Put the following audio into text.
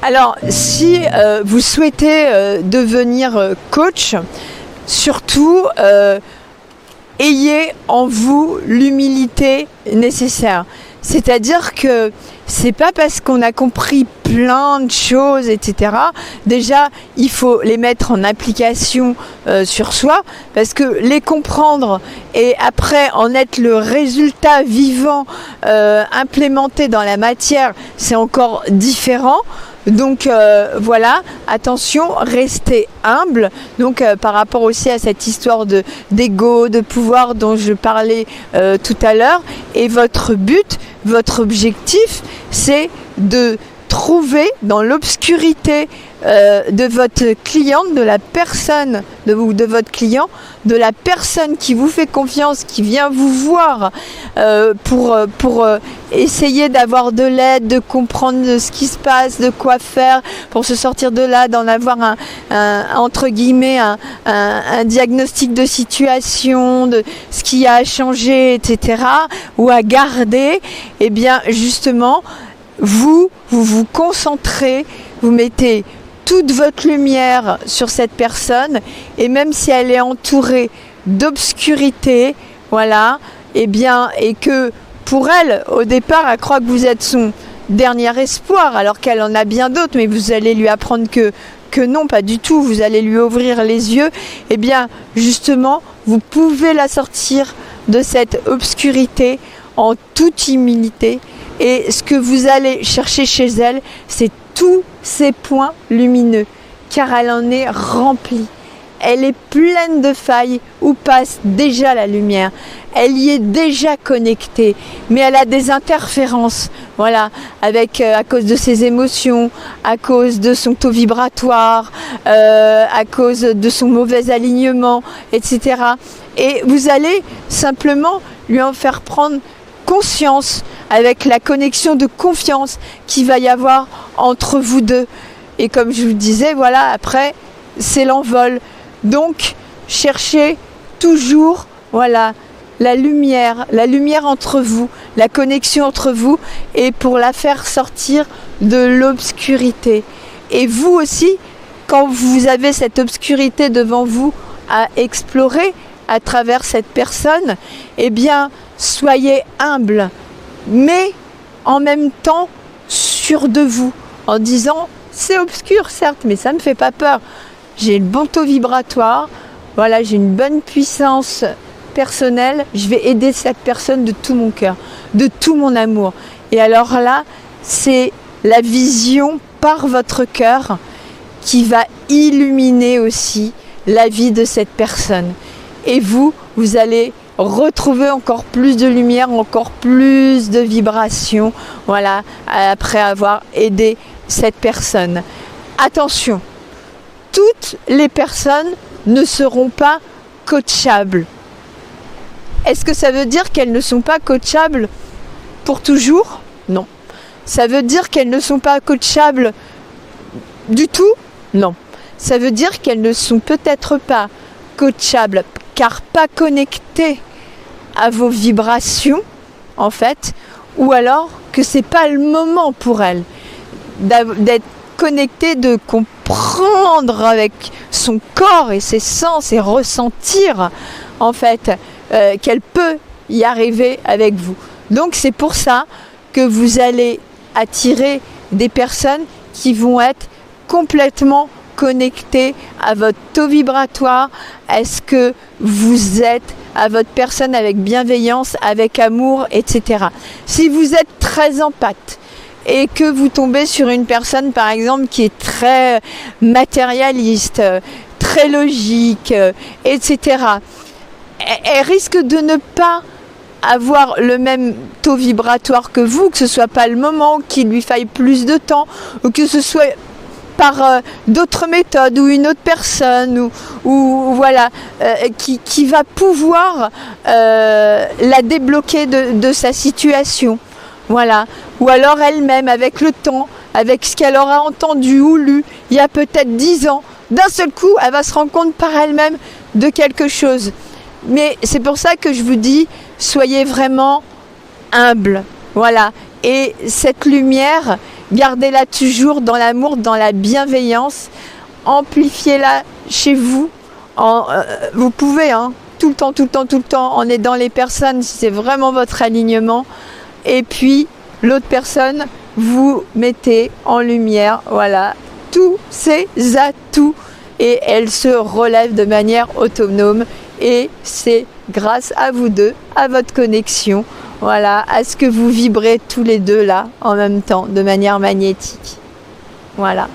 Alors, si vous souhaitez devenir coach, surtout ayez en vous l'humilité nécessaire. C'est-à-dire que c'est pas parce qu'on a compris plein de choses, etc. Déjà, il faut les mettre en application sur soi, parce que les comprendre et après en être le résultat vivant implémenté dans la matière, c'est encore différent. Donc voilà, attention, restez humble. Donc par rapport aussi à cette histoire d'ego, de pouvoir dont je parlais tout à l'heure. Et votre but, votre objectif, c'est de trouver dans l'obscurité de votre cliente, de la personne, de votre client, de la personne qui vous fait confiance, qui vient vous voir pour essayer d'avoir de l'aide, de comprendre ce qui se passe, de quoi faire pour se sortir de là, d'en avoir entre guillemets un diagnostic de situation, de ce qui a changé, etc. ou à garder. Et bien justement, vous vous concentrez, vous mettez toute votre lumière sur cette personne, et même si elle est entourée d'obscurité, voilà, et que pour elle, au départ, elle croit que vous êtes son dernier espoir, alors qu'elle en a bien d'autres, mais vous allez lui apprendre que non, pas du tout, vous allez lui ouvrir les yeux, et bien justement, vous pouvez la sortir de cette obscurité en toute humilité. Et ce que vous allez chercher chez elle, c'est tous ces points lumineux, car elle en est remplie. Elle est pleine de failles où passe déjà la lumière. Elle y est déjà connectée, mais elle a des interférences, voilà, à cause de ses émotions, à cause de son taux vibratoire, à cause de son mauvais alignement, etc. Et vous allez simplement lui en faire prendre conscience avec la connexion de confiance qu'il va y avoir entre vous deux. Et comme je vous disais, voilà, après, c'est l'envol. Donc, cherchez toujours, voilà, la lumière entre vous, la connexion entre vous, et pour la faire sortir de l'obscurité. Et vous aussi, quand vous avez cette obscurité devant vous à explorer à travers cette personne, eh bien, soyez humble, mais en même temps sûr de vous, en disant c'est obscur certes, mais ça ne me fait pas peur. J'ai le bon taux vibratoire, voilà, j'ai une bonne puissance personnelle, je vais aider cette personne de tout mon cœur, de tout mon amour. Et alors là, c'est la vision par votre cœur qui va illuminer aussi la vie de cette personne. Et vous allez retrouver encore plus de lumière, encore plus de vibrations, voilà, après avoir aidé cette personne. Attention, toutes les personnes ne seront pas coachables. Est-ce que ça veut dire qu'elles ne sont pas coachables pour toujours? Non. Ça veut dire qu'elles ne sont pas coachables du tout? Non. Ça veut dire qu'elles ne sont peut-être pas coachables car pas connectées à vos vibrations, en fait, ou alors que c'est pas le moment pour elles d'être connectée, de comprendre avec son corps et ses sens et ressentir, en fait, qu'elle peut y arriver avec vous. Donc c'est pour ça que vous allez attirer des personnes qui vont être complètement connectées à votre taux vibratoire, à ce que vous êtes, à votre personne avec bienveillance, avec amour, etc. Si vous êtes très empathe et que vous tombez sur une personne, par exemple, qui est très matérialiste, très logique, etc., elle risque de ne pas avoir le même taux vibratoire que vous, que ce soit pas le moment, qu'il lui faille plus de temps, ou que ce soit par d'autres méthodes ou une autre personne ou voilà qui va pouvoir la débloquer de sa situation, voilà, ou alors elle-même avec le temps, avec ce qu'elle aura entendu ou lu il y a peut-être 10 ans, d'un seul coup elle va se rendre compte par elle-même de quelque chose. Mais c'est pour ça que je vous dis, soyez vraiment humble, voilà, et cette lumière, Gardez-la toujours dans l'amour, dans la bienveillance. Amplifiez-la chez vous. Vous pouvez, tout le temps, en aidant les personnes, si c'est vraiment votre alignement. Et puis, l'autre personne, vous mettez en lumière, voilà, tous ses atouts. Et elle se relève de manière autonome. Et c'est grâce à vous deux, à votre connexion, voilà, à ce que vous vibrez tous les deux là, en même temps, de manière magnétique. Voilà.